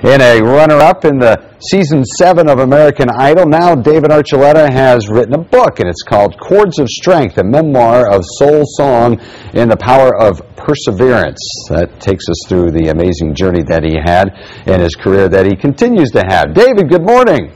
and a runner-up in the Season 7 of American Idol. Now David Archuleta has written a book, and it's called Chords of Strength, a memoir of soul song and the power of perseverance. That takes us through the amazing journey that he had and his career that he continues to have. David, good morning.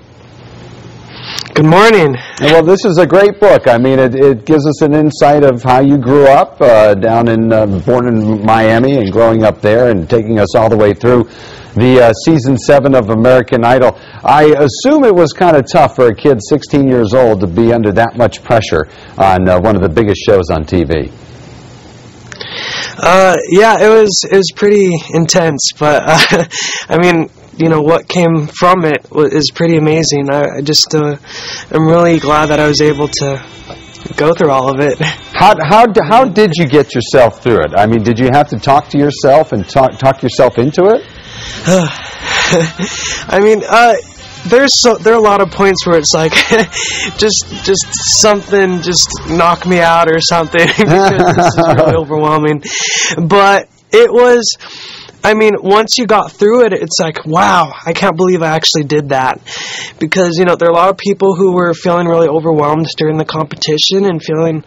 Good morning. Well, this is a great book. I mean, it gives us an insight of how you grew up born in Miami and growing up there and taking us all the way through the Season 7 of American Idol. I assume it was kind of tough for a kid 16 years old to be under that much pressure on one of the biggest shows on TV. Yeah, it was pretty intense, but I mean, you know, what came from it is pretty amazing. I just I'm really glad that I was able to go through all of it. How did you get yourself through it? I mean, did you have to talk to yourself and talk yourself into it? I mean, there are a lot of points where it's like just something just knock me out or something because this is really overwhelming. But it was, I mean, once you got through it, it's like, wow, I can't believe I actually did that. Because, you know, there are a lot of people who were feeling really overwhelmed during the competition and feeling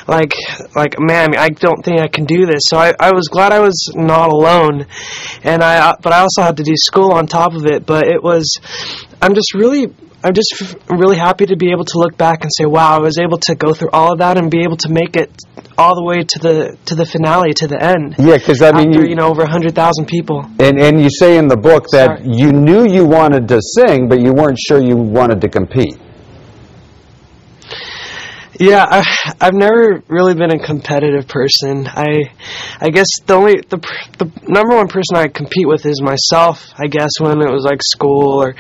like man, I don't think I can do this. So I was glad I was not alone. And but I also had to do school on top of it. But it was, I'm just really happy to be able to look back and say, wow, I was able to go through all of that and be able to make it all the way to the finale, to the end. Yeah, because I mean, after, you know, over 100,000 people. And you say in the book that you knew you wanted to sing, but you weren't sure you wanted to compete. Yeah, I've never really been a competitive person. I guess the number one person I compete with is myself. I guess when it was like school or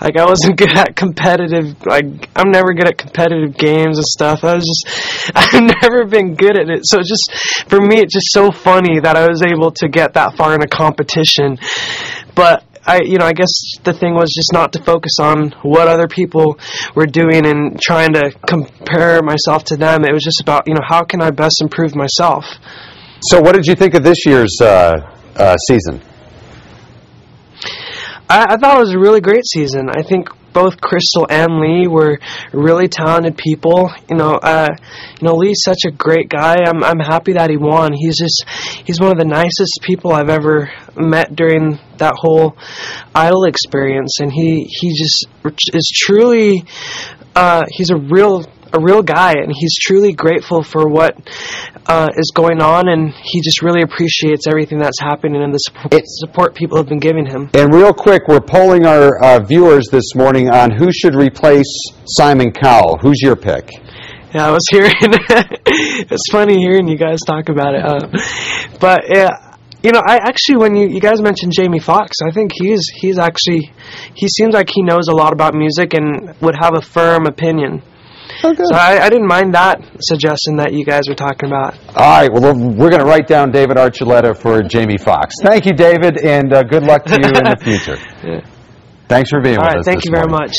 like I wasn't good at competitive. Like I'm never good at competitive games and stuff. I've never been good at it. So it's just for me, it's just so funny that I was able to get that far in a competition. But I guess the thing was just not to focus on what other people were doing and trying to compare myself to them. It was just about, you know, how can I best improve myself? So what did you think of this year's season? I thought it was a really great season. I think both Crystal and Lee were really talented people. You know, Lee's such a great guy. I'm happy that he won. He's one of the nicest people I've ever met during that whole Idol experience, and he just is truly he's a real guy, and he's truly grateful for what is going on, and he just really appreciates everything that's happening and the support people have been giving him. And real quick, we're polling our viewers this morning on who should replace Simon Cowell. Who's your pick? Yeah, I was hearing it's funny hearing you guys talk about it. But yeah, you know, I actually, when you guys mentioned Jamie Foxx, I think he seems like he knows a lot about music and would have a firm opinion. Okay. So I didn't mind that suggestion that you guys were talking about. All right. Well, we're going to write down David Archuleta for Jamie Foxx. Thank you, David, and good luck to you in the future. Yeah. Thanks for being with us. All right. Thank you very much.